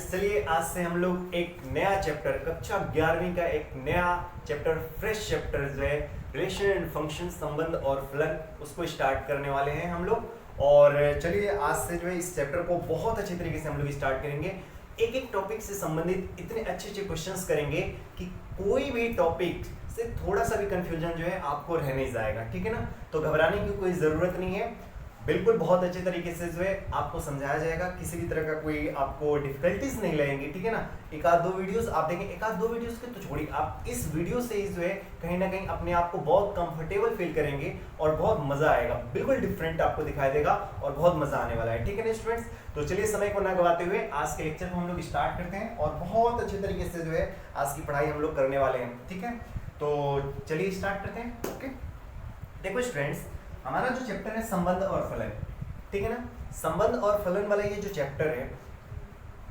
Students, चलिए आज से हम लोग एक नया चैप्टर कक्षा 11वीं का एक नया चैप्टर फ्रेश चैप्टर जो है रिलेशन एंड फंक्शन, संबंध और फलन, उसको स्टार्ट करने वाले हैं हम लोग। और चलिए आज से जो है इस चैप्टर को बहुत अच्छे तरीके से हम लोग स्टार्ट करेंगे। एक एक टॉपिक से संबंधित इतने अच्छे अच्छे क्वेश्चंस करेंगे कि कोई भी टॉपिक से थोड़ा सा भी कंफ्यूजन जो है आपको रह नहीं जाएगा, ठीक है ना। तो घबराने की कोई ज़रूरत नहीं है, बिल्कुल बहुत अच्छे तरीके से जो है आपको समझाया जाएगा। किसी भी तरह का कोई आपको डिफिकल्टीज नहीं लगेंगी, ठीक है ना। एक आध दो वीडियोस आप देखें, एक आध दो वीडियोस के तो छोड़िए, आप इस वीडियो से ही जो है कहीं ना कहीं अपने आप को बहुत कंफर्टेबल फील करेंगे और बहुत मजा आएगा। बिल्कुल डिफरेंट आपको दिखाई देगा और बहुत मजा आने वाला है, ठीक है ना स्टूडेंट्स। तो चलिए समय को ना गवाते हुए आज के लेक्चर को हम लोग स्टार्ट करते हैं और बहुत अच्छे तरीके से जो है आज की पढ़ाई हम लोग करने वाले हैं, ठीक है। तो चलिए स्टार्ट करते हैं। ओके, देखो स्टूडेंट्स, हमारा जो चैप्टर है संबंध और फलन, ठीक है ना। संबंध और फलन वाला ये जो चैप्टर है,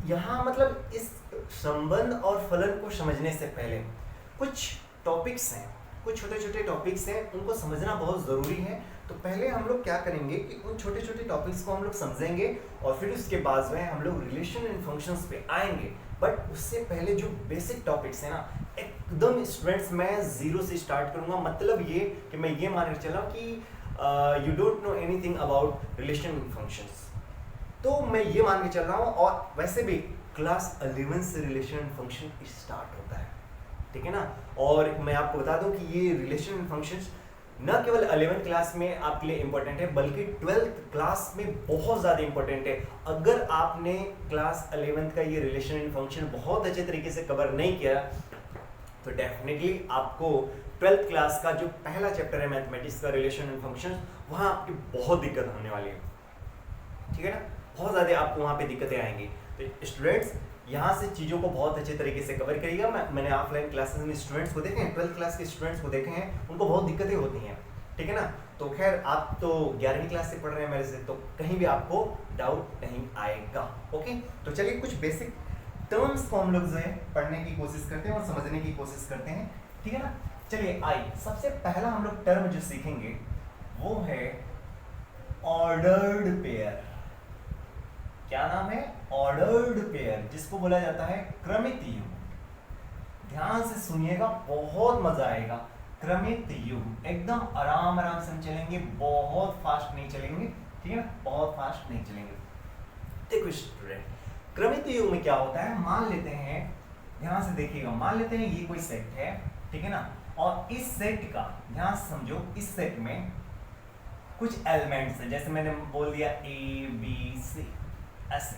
यहाँ मतलब इस संबंध और फलन को समझने से पहले कुछ टॉपिक्स हैं, कुछ छोटे छोटे टॉपिक्स हैं, उनको समझना बहुत ज़रूरी है। तो पहले हम लोग क्या करेंगे कि उन छोटे छोटे टॉपिक्स को हम लोग समझेंगे और फिर उसके बाद में हम लोग रिलेशन एंड फंक्शंस पे आएंगे। बट उससे पहले जो बेसिक टॉपिक्स है ना, एकदम स्टूडेंट्स मैं जीरो से स्टार्ट करूंगा। मतलब ये कि मैं ये मान के चला कि you don't know anything about relation and functions, तो मैं ये मान के चल रहा हूँ। और वैसे भी क्लास 11 से रिलेशन एंड फंक्शन स्टार्ट होता है, ठीक है ना। और मैं आपको बता दूं कि ये रिलेशन एंड फंक्शंस न केवल 11th क्लास में आपके लिए इंपॉर्टेंट है, बल्कि 12th क्लास में बहुत ज़्यादा इंपॉर्टेंट है। अगर आपने क्लास 11th का ये रिलेशन एंड फंक्शन बहुत अच्छे तरीके से कवर नहीं किया तो डेफिनेटली आपको 12th क्लास का जो पहला चैप्टर है मैथमेटिक्स का रिलेशन एंड फंक्शन, वहाँ आपकी बहुत दिक्कत होने वाली है, ठीक है ना। बहुत ज़्यादा आपको वहाँ पे दिक्कतें आएंगी। तो स्टूडेंट्स यहाँ से चीज़ों को बहुत अच्छे तरीके से कवर करिएगा। मैंने ऑफलाइन क्लासेस में स्टूडेंट्स को देखे हैं, 12th क्लास के स्टूडेंट्स को देखे हैं, उनको बहुत दिक्कतें होती हैं, ठीक है ना। तो खैर आप तो 11वीं क्लास से पढ़ रहे हैं मेरे से, तो कहीं भी आपको डाउट नहीं आएगा। ओके, तो चलिए कुछ बेसिक टर्म्स को हम लोग जो है पढ़ने की कोशिश करते हैं और समझने की कोशिश करते हैं, ठीक है ना। चलिए आइए, सबसे पहला हम लोग टर्म जो सीखेंगे वो है ऑर्डर्ड पेयर। क्या नाम है? ऑर्डर्ड पेयर, जिसको बोला जाता है क्रमित युग्म। ध्यान से सुनिएगा, बहुत मजा आएगा। क्रमित युग्म, एकदम आराम आराम से हम चलेंगे, बहुत फास्ट नहीं चलेंगे, ठीक है ना, बहुत फास्ट नहीं चलेंगे। देखो स्टूडेंट, क्रमित युग्म में क्या होता है, मान लेते हैं, ध्यान से देखिएगा, मान लेते हैं ये कोई सेट है, ठीक है ना। और इस सेट का ध्यान से समझो, इस सेट में कुछ एलिमेंट्स हैं, जैसे मैंने बोल दिया ए बी सी, ऐसे,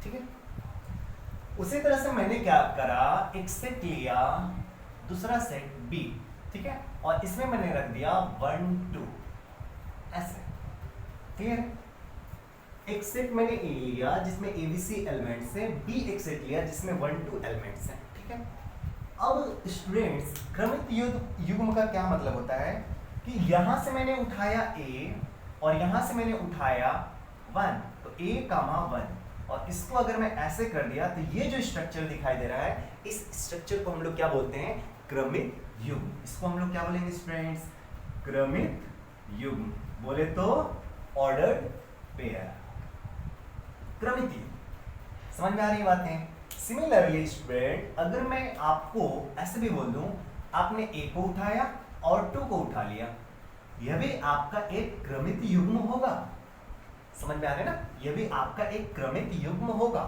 ठीक है। उसी तरह से मैंने क्या करा, एक सेट लिया, दूसरा सेट बी, ठीक है, और इसमें मैंने रख दिया 1 2, ऐसे, क्लियर है। एक सेट मैंने ए लिया जिसमें एबीसी एलिमेंट्स हैं, बी एक सेट लिया जिसमें 1 2 एलिमेंट्स हैं, ठीक है। अब स्टूडेंट्स, क्रमित युग्म का क्या मतलब होता है कि यहां से मैंने उठाया ए और यहां से मैंने उठाया 1, तो a, 1, और इसको अगर मैं ऐसे कर दिया तो ये जो स्ट्रक्चर दिखाई दे रहा है, इस स्ट्रक्चर को हम लोग क्या बोलते हैं, क्रमित युग्म। इसको हम लोग क्या बोलेंगे स्टूडेंट्स, क्रमित युग्म, बोले तो ऑर्डर्ड पेयर, क्रमित युग्म। समझ में आ रही बातें। सिमिलरली स्टूडेंट, अगर मैं आपको ऐसे भी बोल दूं, आपने a को उठाया और 2 को उठा लिया, यह भी आपका एक क्रमित युग्म होगा। समझ में आ रहा है ना, यह भी आपका एक क्रमित युग्म होगा।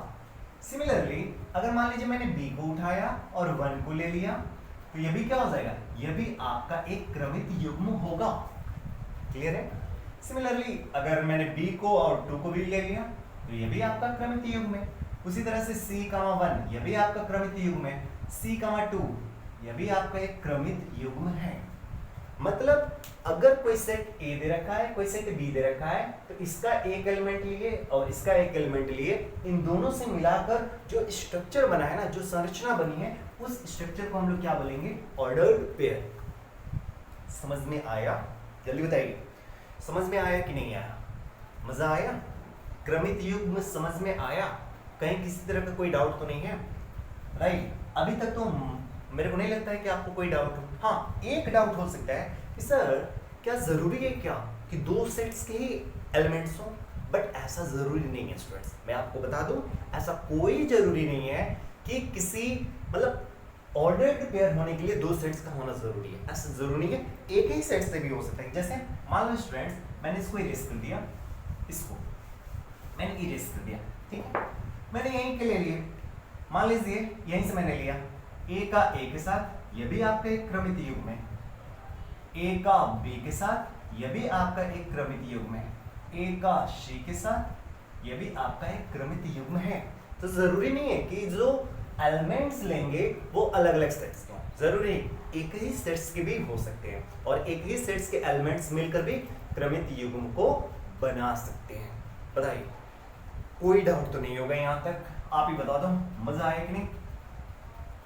सिमिलरली अगर मान लीजिए मैंने b को उठाया और 1 को ले लिया, तो यह भी क्या हो जाएगा, यह भी आपका एक क्रमित युग्म होगा। क्लियर है। सिमिलरली अगर मैंने b को और 2 को भी ले लिया, तो यह भी आपका क्रमित युग्म है। उसी तरह से c, 1, यह भी आपका क्रमित युग्म है। c, 2, यह भी आपका एक क्रमित युग्म है। मतलब अगर कोई सेट A दे रखा है, कोई सेट B दे रखा है, तो इसका एक एलिमेंट लिए और इसका एक एलिमेंट लिए, इन दोनों से मिलाकर जो स्ट्रक्चर बना है ना, जो संरचना बनी है, उस स्ट्रक्चर को हम लोग क्या बोलेंगे, ऑर्डर्ड पेयर। समझ में आया? जल्दी बताइए, समझ में आया कि नहीं आया? मजा आया? क्रमित युग्म समझ में आया? कहीं किसी तरह का कोई डाउट तो नहीं है? राइट, अभी तक तो मेरे को नहीं लगता है कि आपको कोई डाउट हो। हाँ, एक डाउट हो सकता है कि सर क्या जरूरी है क्या कि 2 सेट्स के ही एलिमेंट्स हो, बट ऐसा जरूरी नहीं है स्टूडेंट्स, मैं आपको बता दूं ऐसा कोई जरूरी नहीं है कि किसी मतलब ऑर्डर्ड पेयर होने के लिए दो सेट्स का होना जरूरी है, ऐसा जरूरी नहीं है, एक ही सेट से भी हो सकता है। जैसे मान लो स्टूडेंट्स मैंने इसको इरेज कर दिया, इसको मैंने इरेज कर दिया, ठीक है, मैंने यहीं के ले लिए, मान लीजिए यहीं से मैंने लिया ए का ए के साथ, यह भी आपका एक क्रमित युग्म है, ए का बी के साथ, यह भी आपका एक क्रमित युग्म है, ए का सी के साथ, यह भी आपका एक क्रमित युग्म है। तो जरूरी नहीं है कि जो एलिमेंट्स लेंगे वो अलग अलग सेट्स के हों, जरूरी एक ही सेट्स के भी हो सकते हैं, और एक ही सेट्स के एलिमेंट्स मिलकर भी क्रमित युग्म को बना सकते हैं। बताइए कोई डाउट तो नहीं होगा यहाँ तक? आप ही बता दो, मजा आया कि नहीं?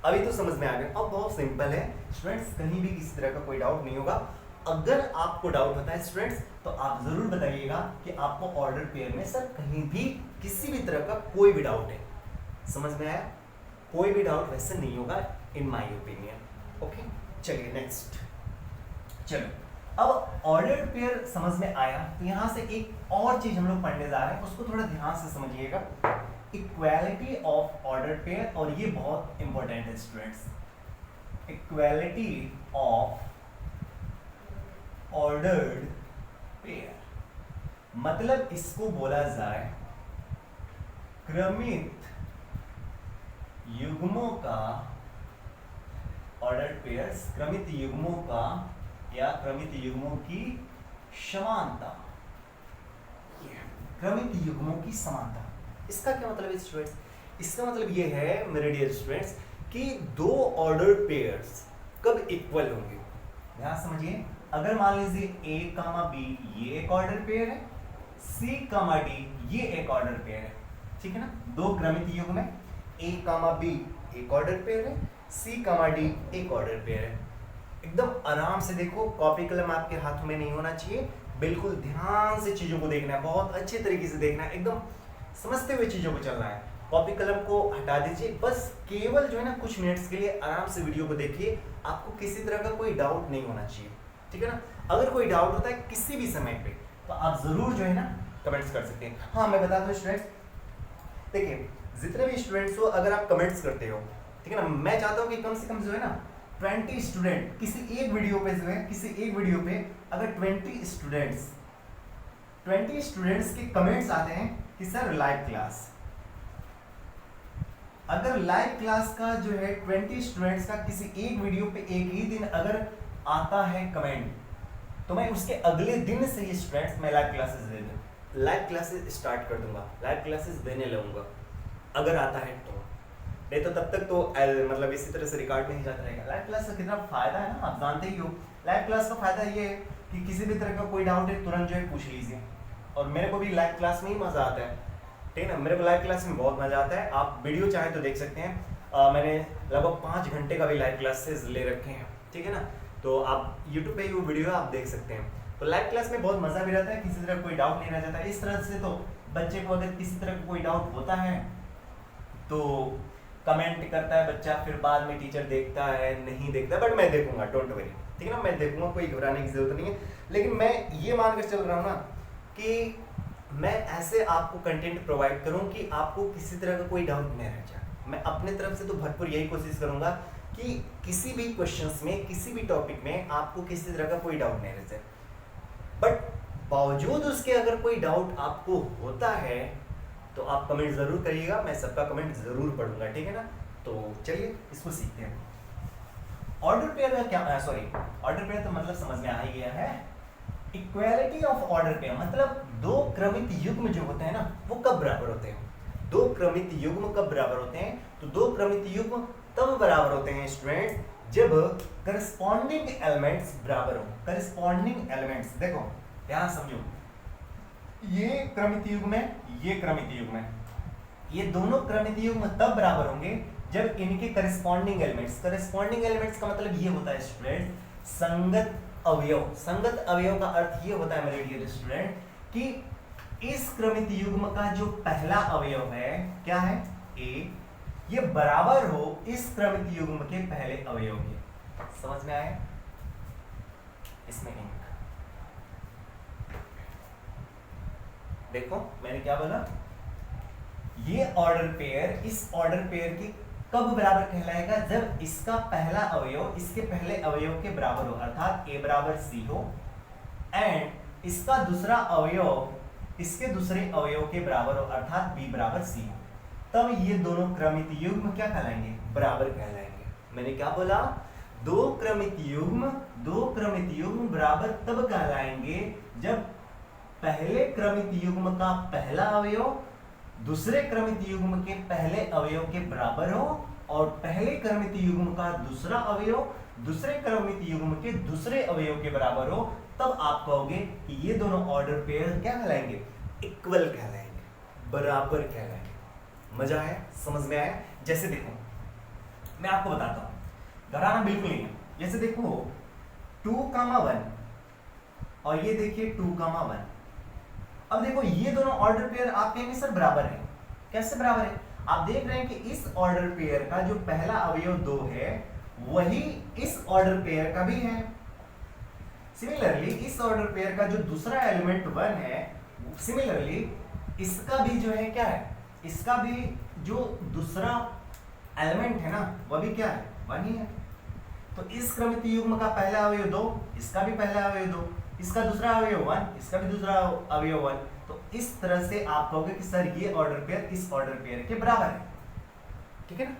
अभी तो समझ में आ गया। अब बहुत सिंपल है स्टूडेंट्स, कहीं भी किसी तरह का कोई डाउट नहीं होगा। अगर आपको डाउट होता है स्टूडेंट्स तो आप जरूर बताइएगा कि आपको ऑर्डर पेयर में सर कहीं भी किसी भी तरह का कोई भी डाउट है। समझ में आया? कोई भी डाउट वैसे नहीं होगा इन माय ओपिनियन। ओके, चलिए नेक्स्ट। चलो अब ऑर्डर पेयर समझ में आया, तो यहां से एक और चीज हम लोग पढ़ने जा रहे हैं, उसको थोड़ा ध्यान से समझिएगा, इक्वालिटी ऑफ ऑर्डर पेयर, और ये बहुत इंपॉर्टेंट है students. Equality of ordered pair मतलब इसको बोला जाए क्रमित युग्मों का, ऑर्डर्ड पेयर्स क्रमित युग्मों का या क्रमित युग्मों की समानता, क्रमित युग्मों की समानता। इसका क्या मतलब है स्टूडेंट्स? इसका मतलब ये है मेरे डियर स्टूडेंट्स कि दो ऑर्डर्ड पेयर्स कब इक्वल होंगे। ध्यान समझिए, अगर मान लीजिए ए कामा बी ये एक ऑर्डर पेयर है, सी कामा डी ये एक ऑर्डर पेयर है, ठीक है ना, दो क्रमित युग्म है, ए कामा बी एक ऑर्डर पेयर है, सी कामा डी एक ऑर्डर पेयर है। एकदम आराम से देखो, कॉपी कलम आपके हाथ में नहीं होना चाहिए, बिल्कुल ध्यान से चीजों को देखना है, बहुत अच्छे तरीके से देखना है, एकदम समझते हुए चीजों को चलना है। कॉपी कलम को हटा दीजिए, बस केवल जो है ना कुछ मिनट्स के लिए आराम से वीडियो को देखिए, आपको किसी तरह का कोई डाउट नहीं होना चाहिए, ठीक है ना। अगर कोई डाउट होता है किसी भी समय पे तो आप जरूर जो है ना कमेंट्स कर सकते हैं। हाँ मैं बता दूं स्टूडेंट्स, देखिए जितने भी स्टूडेंट्स हो अगर आप कमेंट्स करते हो, ठीक है ना, मैं चाहता हूँ कि कम से कम जो है ना 20 स्टूडेंट किसी एक वीडियो पे जो है, किसी एक वीडियो पे अगर 20 स्टूडेंट्स के कमेंट्स आते हैं कि सर लाइव क्लास, अगर लाइव क्लास का जो है 20 स्टूडेंट्स का किसी एक वीडियो पे एक ही दिन अगर आता है कमेंट, तो मैं उसके अगले दिन से ही स्टूडेंट्स मैं लाइव क्लासेस स्टार्ट कर दूंगा, लाइव क्लासेस देने लगूंगा, अगर आता है तो। नहीं तो तब तक तो मतलब इसी तरह से रिकॉर्ड में ही जाता रहेगा। लाइव क्लास का कितना फायदा है ना, आप जानते ही हो। लाइव क्लास का फायदा ये है कि किसी भी तरह का कोई डाउट है तुरंत जो है पूछ लीजिए, और मेरे को भी लाइव क्लास में ही मजा आता है, ठीक है ना, मेरे को लाइव क्लास में बहुत मजा आता है। आप वीडियो चाहे तो देख सकते हैं, मैंने लगभग 5 घंटे का भी लाइव क्लासेस ले रखे हैं, ठीक है ना, तो आप यूट्यूब पे ही वो वीडियो आप देख सकते हैं। तो लाइव क्लास में बहुत मजा भी रहता है, किसी तरह कोई डाउट नहीं रह जाता। इस तरह से तो बच्चे को अगर किसी तरह का कोई डाउट होता है तो कमेंट करता है बच्चा, फिर बाद में टीचर देखता है नहीं देखता, बट मैं देखूंगा, डोंट वरी, ठीक है ना, मैं देखूंगा, कोई घबराने की जरूरत नहीं है। लेकिन मैं ये मानकर चल रहा हूँ ना कि मैं ऐसे आपको कंटेंट प्रोवाइड करूं कि आपको किसी तरह का कोई डाउट नहीं रह जाए। मैं अपने तरफ से तो भरपूर यही कोशिश करूंगा कि किसी भी क्वेश्चंस में, किसी भी टॉपिक में आपको किसी तरह का कोई डाउट नहीं रह जाए। बट बावजूद उसके अगर कोई डाउट आपको होता है तो आप कमेंट जरूर करिएगा, मैं सबका कमेंट जरूर पढ़ूंगा, ठीक है ना। तो चलिए इसको सीखते हैं। ऑर्डर पेयर का क्या, ऑर्डर पेयर तो मतलब समझ में आ ही गया है। इक्वालिटी ऑफ ऑर्डर पेयर मतलब दो क्रमित युग्म जो होते हैं ना वो कब बराबर होते हैं। दो क्रमित युग्म कब बराबर होते हैं? तो दो क्रमित युग्म तब बराबर होते हैं स्टूडेंट जब करस्पॉन्डिंग एलिमेंट्स बराबर हो। करस्पॉन्डिंग एलिमेंट्स देखो ध्यान समझो, ये क्रमित युग्म है, ये क्रमित युग्म है, ये दोनों क्रमित युग्म तब बराबर होंगे जब इनके करस्पॉन्डिंग एलिमेंट्स का मतलब ये होता है स्टूडेंट संगत अवयव। संगत अवयव का अर्थ ये होता है मेरे डियर स्टूडेंट कि इस क्रमित युग्म का जो पहला अवयव है क्या है, ए, ये बराबर हो इस क्रमित युग्म के पहले अवयव के। समझ में आया? इसमें इंक देखो मैंने क्या बोला, ये ऑर्डर पेयर इस ऑर्डर पेयर की कब बराबर कहलाएगा, जब इसका पहला अवयव इसके पहले अवयव के बराबर हो, अर्थात a बराबर c हो एंड इसका दूसरा अवयव इसके दूसरे अवयव के बराबर हो, अर्थात b बराबर c हो, तब ये दोनों क्रमित युग्म क्या कहलाएंगे, बराबर कहलाएंगे। मैंने क्या बोला, दो क्रमित युग्म बराबर तब कहलाएंगे जब पहले क्रमित युग्म का पहला अवयव दूसरे क्रमित युग्म के पहले अवयव के बराबर हो और पहले क्रमित युग्म का दूसरा अवयव दूसरे क्रमित युग्म के दूसरे अवयव के बराबर हो, तब आप कहोगे कि ये दोनों ऑर्डर पेयर क्या कहलाएंगे, इक्वल कहलाएंगे, बराबर कहलाएंगे। मजा आया, समझ में आया? जैसे देखो मैं आपको बताता हूं, घबराना बिल्कुल नहीं है। जैसे देखो 2,1 और ये देखिए 2,1। अब देखो ये दोनों ऑर्डर पेयर आप कहेंगे सर बराबर है, कैसे बराबर है? आप देख रहे हैं कि इस ऑर्डर पेयर का जो पहला अवयव 2 है वही इस ऑर्डर पेयर का भी है। सिमिलरली इस ऑर्डर पेयर का जो दूसरा एलिमेंट 1 है, सिमिलरली इसका भी जो है क्या है, इसका भी जो दूसरा एलिमेंट है ना वह भी क्या है, 1 ही है। तो इस क्रमित युग्म का पहला अवयव 2, इसका भी पहला अवयव 2, इसका दूसरा अवयव 1, इसका भी दूसरा अवयव 1। तो इस तरह से आप कहोगे कि सर ये ऑर्डर पेयर इस ऑर्डर पेयर के बराबर है, ठीक है ना?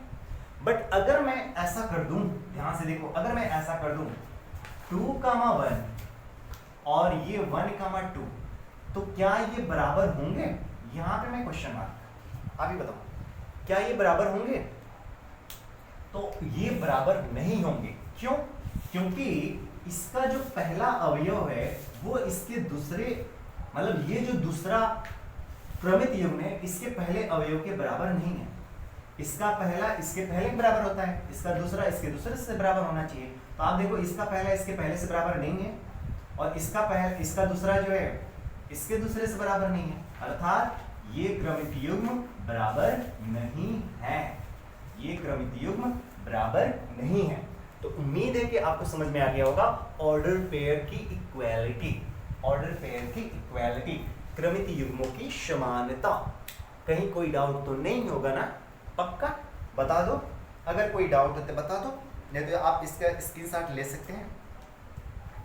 बट अगर मैं ऐसा कर दूं, ध्यान से देखो, अगर मैं ऐसा कर दूं 2,1 और ये 1,2, तो क्या ये बराबर होंगे? यहां पे मैं क्वेश्चन मार्क, आप ही बताओ क्या ये बराबर होंगे? तो ये बराबर नहीं होंगे। क्यों? क्योंकि इसका जो पहला अवयव है वो इसके दूसरे, मतलब ये जो दूसरा क्रमित युग्म है इसके पहले अवयव के बराबर नहीं है। इसका पहला इसके पहले के बराबर होता है, इसका दूसरा इसके दूसरे से बराबर होना चाहिए। तो आप देखो इसका पहला इसके पहले से बराबर नहीं है और इसका दूसरा जो है इसके दूसरे से बराबर नहीं है, अर्थात ये क्रमित युग्म बराबर नहीं है, ये क्रमित युग्म बराबर नहीं है। तो उम्मीद है कि आपको समझ में आ गया होगा ऑर्डर पेयर की इक्वालिटी, ऑर्डर पेयर की इक्वालिटी, क्रमित युग्मों की समानता। कहीं कोई डाउट तो नहीं होगा ना? पक्का बता दो, अगर कोई डाउट है तो बता दो, नहीं तो आप इसका स्क्रीनशॉट ले सकते हैं,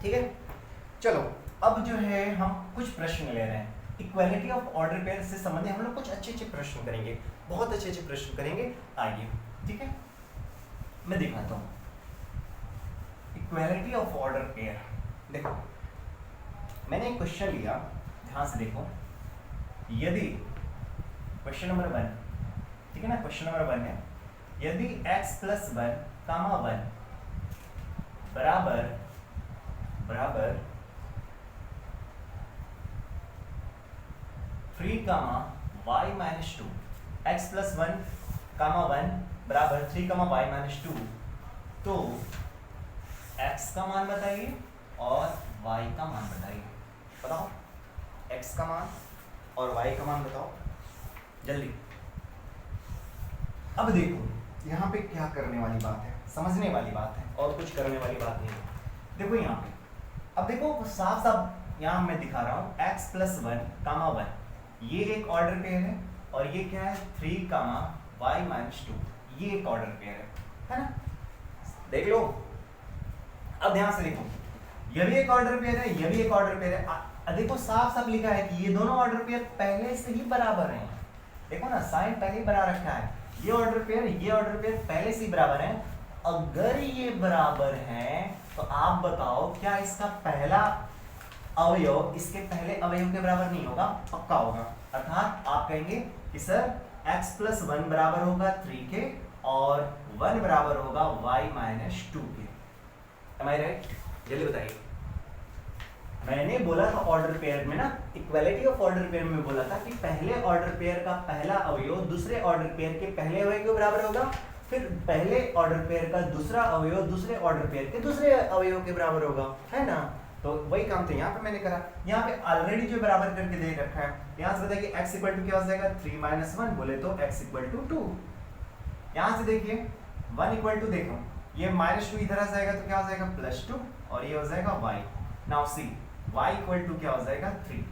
ठीक है? चलो अब जो है हम कुछ प्रश्न ले रहे हैं इक्वालिटी ऑफ ऑर्डर पेयर से संबंधित। हम लोग कुछ अच्छे अच्छे प्रश्न करेंगे, बहुत अच्छे अच्छे प्रश्न करेंगे, आइए, ठीक है? मैं दिखाता हूं इक्वालिटी ऑफ ऑर्डर पेयर। देखो मैंने एक क्वेश्चन लिया, ध्यान से देखो, यदि क्वेश्चन नंबर 1, ठीक है ना, क्वेश्चन नंबर 1 है, यदि x + 1, 1 बराबर 3, y - 2, x + 1, 1 बराबर 3, y - 2, तो x का मान बताइए और y का मान बताइए। बताओ x का मान और y का मान बताओ जल्दी। अब देखो यहाँ पे क्या करने वाली बात है, समझने वाली बात है, और कुछ करने वाली बात नहीं है। देखो यहाँ पे, अब देखो साफ साफ यहाँ मैं दिखा रहा हूँ x + 1, 1, ये एक ऑर्डर पेयर है और ये क्या है 3, y - 2, ये एक ऑर्डर पेयर है ना? देख लो, अब ध्यान से देखो, ये भी एक ऑर्डर पेयर है, ये भी एक ऑर्डर पेयर है। देखो साफ साफ लिखा है कि ये दोनों ऑर्डर पेयर पहले से ही बराबर हैं। देखो ना, साइन पहले ही बना रखा है, ये ऑर्डर पेयर ये ऑर्डर पेयर पहले से ही बराबर हैं। अगर ये बराबर हैं तो आप बताओ क्या इसका पहला अवयव इसके पहले अवयव के बराबर नहीं होगा? पक्का होगा। अर्थात आप कहेंगे कि सर x + 1 बराबर होगा 3 के और 1 बराबर होगा y - 2 के। Am I right? जल्दी बताइए। मैंने बोला था ऑर्डर पेयर में ना, इक्वालिटी ऑफ ऑर्डर पेयर में बोला था कि पहले ऑर्डर पेयर का पहला अवयव दूसरे ऑर्डर पेयर के पहले अवयव के बराबर होगा, फिर पहले ऑर्डर पेयर का दूसरा अवयव दूसरे ऑर्डर पेयर के दूसरे अवयव के बराबर होगा, है ना? तो वही काम तो यहाँ पे मैंने करा। यहाँ पे ऑलरेडी जो बराबर करके दे रखा है, यहाँ से बताइए x = क्या हो जाएगा 3 - 1, बोले तो x = 2। यहाँ से देखिए 1 = देखो, ये -2 इधर आ जाएगा तो क्या हो जाएगा +2 और ये हो जाएगा y। नाउ सी y = क्या हो जाएगा 3,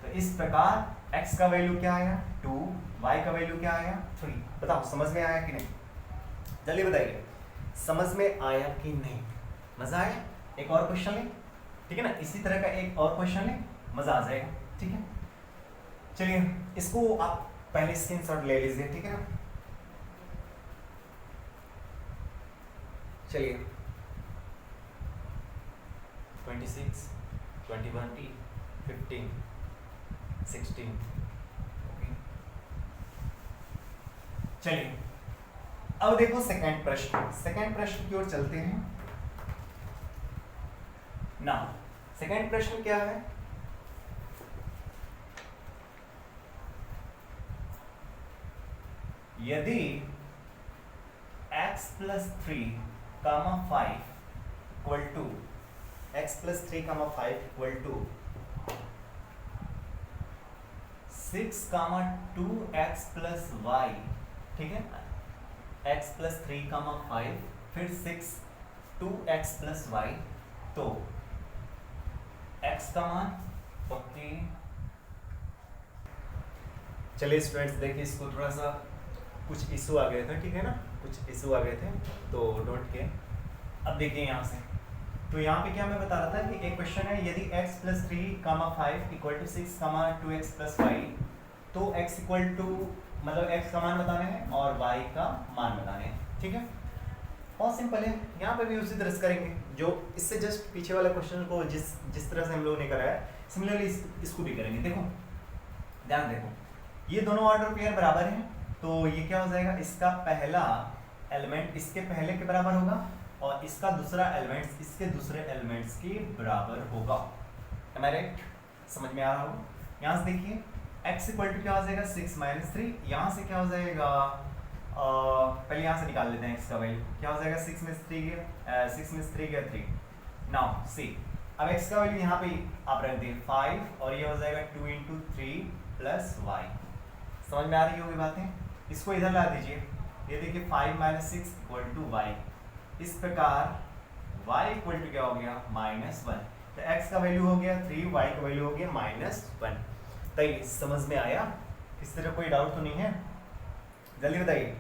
तो तो इस प्रकार x का वैल्यू क्या आया 2, y का वैल्यू क्या आया 3। बताओ समझ में आया कि नहीं, जल्दी बताइए समझ में आया कि नहीं। मजा आया? एक और क्वेश्चन लें, ठीक है ना, इसी तरह का एक और क्वेश्चन लें, मजा आ जाएगा, ठीक है। चलिए इसको आप पहले स्क्रीनशॉट ले लीजिए, ठीक है ना। चलिए 26, 21, 15, 16, ओके। चलिए अब देखो सेकंड प्रश्न की ओर चलते हैं ना। सेकंड प्रश्न क्या है, यदि x plus 3 comma 5 equal to x plus 3 comma 5 equal to 6 comma 2x plus y, ठीक है, x प्लस 3 कामा 5 फिर 6 2x प्लस y, तो x का मान ओके। चलिए स्टूडेंट्स देखिए इसको थोड़ा सा कुछ इशू आ गए थे, ठीक है ना, कुछ इशू आ गए थे तो नोट के। अब देखिए यहाँ से, तो यहाँ पे क्या मैं बता रहा था कि एक क्वेश्चन है, यदि x plus 3 comma 5 equal to 6 comma 2x plus y, तो x इक्वल टू मतलब x का मान बताने हैं और y का मान बताने हैं, ठीक है। बहुत सिंपल है, यहाँ पे भी उसी तरह से करेंगे जो इससे जस्ट पीछे वाले क्वेश्चन को जिस तरह से हम लोगों ने कराया सिमिलरली इसको भी करेंगे। देखो ध्यान देखो, ये दोनों ऑर्डर पेयर बराबर हैं, तो ये क्या हो जाएगा, इसका पहला एलिमेंट इसके पहले के बराबर होगा और इसका दूसरा एलिमेंट इसके दूसरे एलिमेंट्स के बराबर होगा। Am I right? समझ में आ रहा होगा। यहाँ से देखिए x इक्वल टू क्या हो जाएगा 6 माइनस 3, यहाँ से क्या हो जाएगा पहले यहाँ से निकाल लेते हैं x का वैल्यू, क्या हो जाएगा 6 में 3 गया 3। नाउ सी, अब x का वैल्यू यहाँ पे आप रख दिए 5 और ये हो जाएगा 2 इंटू 3 प्लस y। समझ में आ रही होगी बातें, इसको इधर ला दीजिए, ये देखिए 5 माइनस 6 इक्वल टू y। इस प्रकार y इक्वल टू क्या हो गया -1, तो x का वैल्यू हो गया 3, y का वैल्यू हो गया -1। तो ये समझ में आया, किस तरह कोई डाउट तो नहीं है, जल्दी बताइए,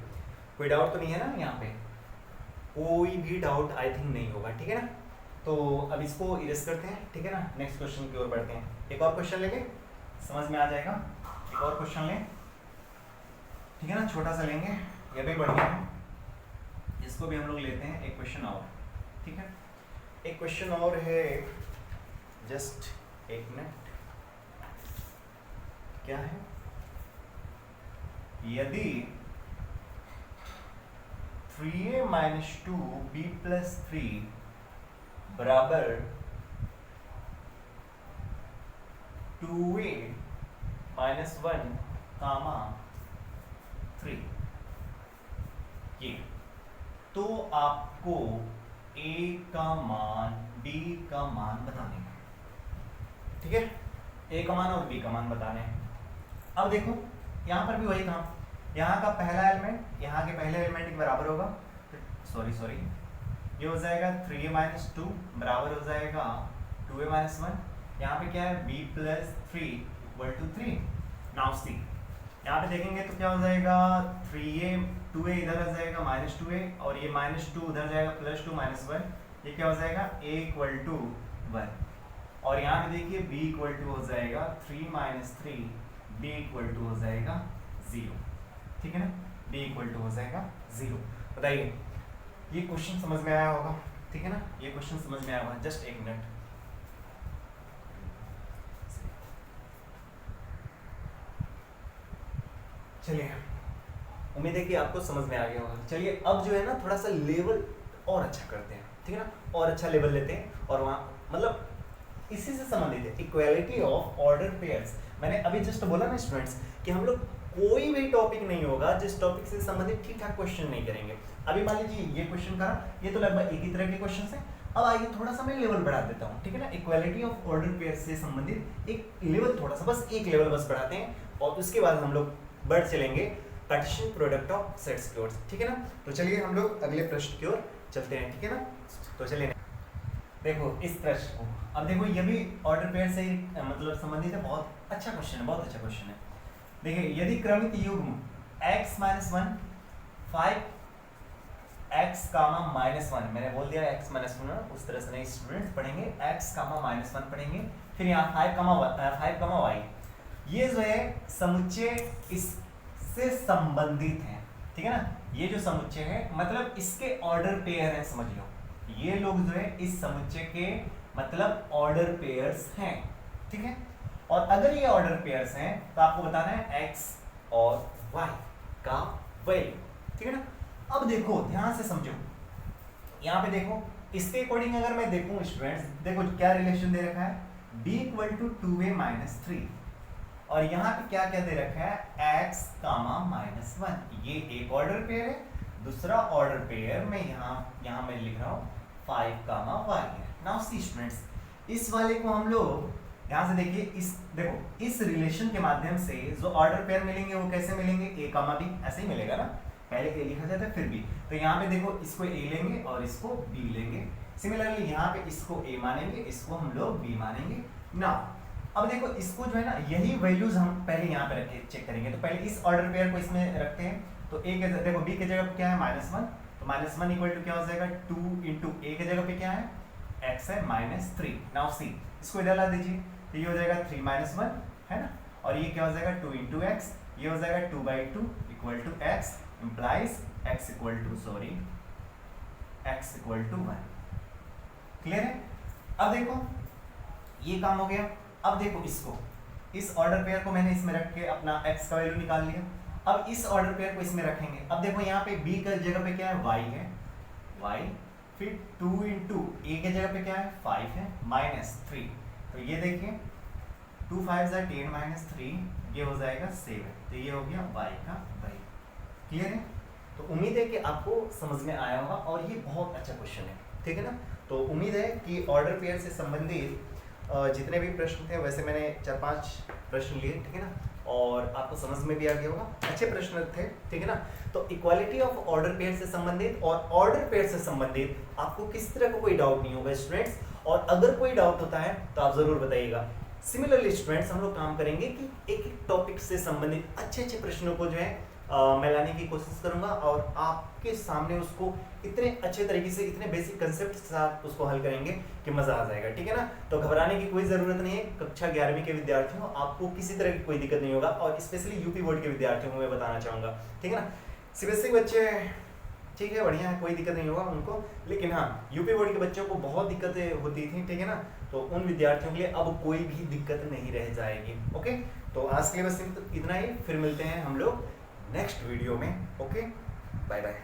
कोई डाउट तो नहीं है ना, यहाँ पे कोई भी डाउट आई थिंक नहीं होगा, ठीक है ना। तो अब इसको इरेज करते हैं, ठीक है ना, नेक्स्ट क्वेश्चन की ओर बढ़ते हैं। एक और क्वेश्चन लेंगे, समझ में आ जाएगा। एक और क्वेश्चन लें, ठीक है ना, छोटा सा लेंगे, ये भी बढ़िया है, इसको भी हम लोग लेते हैं। एक क्वेश्चन और, ठीक है, एक क्वेश्चन और है, जस्ट एक मिनट, क्या है, यदि 3a माइनस 2b प्लस 3 बराबर 2a माइनस 1 कामा 3, ये तो आपको a का मान b का मान बताने हैं, ठीक है, a का मान और b का मान बताने हैं। अब देखो यहाँ पर भी वही काम, यहाँ का पहला एलिमेंट यहाँ के पहले एलिमेंट के बराबर होगा, सॉरी ये हो जाएगा 3a माइनस 2 बराबर हो जाएगा 2a माइनस 1। यहाँ पे क्या है b plus 3 equal to 3। Now see, यहाँ पे देखेंगे तो क्या हो जाएगा 3a 2a इधर आ जाएगा -2a और ये -2 उधर जाएगा +2 -1, ये क्या हो जाएगा a इक्वल टू 1। और यहाँ पे देखिए b इक्वल टू हो जाएगा 3 माइनस 3, b इक्वल टू हो जाएगा 0, ठीक है ना, b इक्वल टू हो जाएगा 0। बताइए ये क्वेश्चन समझ में आया होगा, ठीक है ना, ये क्वेश्चन समझ में आया होगा। जस्ट एक मिनट, चलिए उम्मीद है कि आपको समझ में आ गया होगा। चलिए अब जो है ना थोड़ा सा लेवल और अच्छा करते हैं, ठीक है ना, और अच्छा लेवल लेते हैं और वहाँ मतलब इसी से संबंधित है इक्वालिटी ऑफ ऑर्डर पेयर्स। मैंने अभी जस्ट बोला ना स्टूडेंट्स कि हम लोग कोई भी टॉपिक नहीं होगा जिस टॉपिक से संबंधित ठीक ठाक क्वेश्चन नहीं करेंगे। अभी मान लीजिए ये क्वेश्चन करा, ये तो लगभग एक ही तरह के क्वेश्चन है। अब आइए थोड़ा सा मैं लेवल बढ़ा देता हूँ, ठीक है ना, इक्वालिटी ऑफ ऑर्डर पेयर्स से संबंधित एक लेवल, थोड़ा सा बस एक लेवल बस बढ़ाते हैं और उसके बाद हम लोग बढ़ चलेंगे कार्टेशियन प्रोडक्ट ऑफ सेट्स की ओर, ठीक है ना। तो चलिए हम लोग अगले प्रश्न की ओर चलते हैं, ठीक है ना। तो चलिए देखो इस प्रश्न को, अब देखो ये भी ऑर्डर पेयर से ही मतलब संबंधित है, बहुत अच्छा क्वेश्चन है, बहुत अच्छा क्वेश्चन है। देखिए यदि क्रमित युग्म x minus one 5x comma minus one, मैंने बोल दिया x माइनस वन, उस तरह से नहीं स्टूडेंट्स पढ़ेंगे, x कामा माइनस वन पढ़ेंगे, फिर यहाँ 5 कामा y, ये जो है समुच्चय इससे संबंधित है, ठीक है ना। ये जो समुच्चय है मतलब इसके ऑर्डर पेयर हैं, समझ लो ये लोग जो है इस समुच्चय के मतलब ऑर्डर पेयर्स हैं, ठीक है। और अगर ये ऑर्डर पेयर्स हैं तो आपको बताना है x और y का वैल्यू, ठीक है ना। अब देखो ध्यान से समझो, यहाँ पे देखो इसके अकॉर्डिंग अगर मैं देखूं स्टूडेंट्स, देखो क्या रिलेशन दे रखा है, b equal to 2a minus 3, और यहाँ पे क्या क्या दे रखा है x कामा माइनस वन, ये एक ऑर्डर पेयर है। दूसरा ऑर्डर पेयर में यहाँ मैं लिख रहा हूँ 5 कामा y है। नाउ सी स्टूडेंट्स, इस वाले को हम लोग ध्यान से देखिए, देखो इस रिलेशन के माध्यम से जो ऑर्डर पेयर मिलेंगे वो कैसे मिलेंगे, a कामा b, ऐसे ही मिलेगा ना, पहले a लिखा जाता है फिर b, तो यहाँ पे देखो इसको a लेंगे और इसको b लेंगे। सिमिलरली यहाँ पे इसको a मानेंगे, इसको हम लोग b मानेंगे। नाउ अब देखो इसको जो है ना, यही वैल्यूज हम पहले यहाँ पे रख के चेक करेंगे। तो पहले इस ऑर्डर पेयर को इसमें रखते हैं, तो a के देखो b के जगह पे क्या है माइनस वन, तो माइनस वन इक्वल टू क्या हो जाएगा 2 इंटू a के जगह पे क्या है x है माइनस 3। नाउ सी इसको इधर ला दीजिए, तो ये हो जाएगा 3 माइनस वन है ना, और ये क्या हो जाएगा 2 इंटू एक्स, ये हो जाएगा 2/2 equal to x implies x equal to x equal to 1। Clear है। अब देखो ये काम हो गया। अब देखो इसको, इस ऑर्डर पेयर को मैंने इसमें रख के अपना x का वैल्यू निकाल लिया। अब इस ऑर्डर पेयर को इसमें रखेंगे। अब देखो यहाँ पे b का जगह पे क्या है y है, y, फिर 2 इंटू a के जगह पे क्या है 5 है माइनस 3, तो ये देखिए 2 5 10 माइनस 3, ये हो जाएगा 7, तो ये हो गया y का वैल्यू। क्लियर है। तो उम्मीद है कि आपको समझ में आया होगा और ये बहुत अच्छा क्वेश्चन है, ठीक है ना। तो उम्मीद है कि ऑर्डर पेयर से संबंधित जितने भी प्रश्न थे वैसे मैंने 4-5 प्रश्न लिए, ठीक है ना, और आपको समझ में भी आ गया होगा, अच्छे प्रश्न थे, ठीक है ना। तो इक्वालिटी ऑफ ऑर्डर पेयर से संबंधित और ऑर्डर पेयर से संबंधित आपको किस तरह का कोई डाउट नहीं होगा स्टूडेंट्स, और अगर कोई डाउट होता है तो आप जरूर बताइएगा। सिमिलरली स्टूडेंट्स हम लोग काम करेंगे कि एक एक टॉपिक से संबंधित अच्छे अच्छे प्रश्नों को जो है मैं लाने की कोशिश करूंगा और आपके सामने उसको इतने अच्छे तरीके से, इतने बेसिक कंसेप्ट के साथ उसको हल करेंगे कि मजा आ जाएगा, ठीक है ना। तो घबराने की कोई जरूरत नहीं है। कक्षा 11वीं के विद्यार्थियों आपको किसी तरह की कोई दिक्कत नहीं होगा, और स्पेशली यूपी बोर्ड के विद्यार्थियों को मैं बताना चाहूंगा, ठीक है ना। सीबीएसई बच्चे ठीक है, बढ़िया है, कोई दिक्कत नहीं होगा उनको, लेकिन हाँ यूपी बोर्ड के बच्चों को बहुत दिक्कतें होती थी, ठीक है ना। तो उन विद्यार्थियों के लिए अब कोई भी दिक्कत नहीं रह जाएगी। ओके, तो आज के लिए बस इतना ही, फिर मिलते हैं हम लोग नेक्स्ट वीडियो में। Okay, bye bye.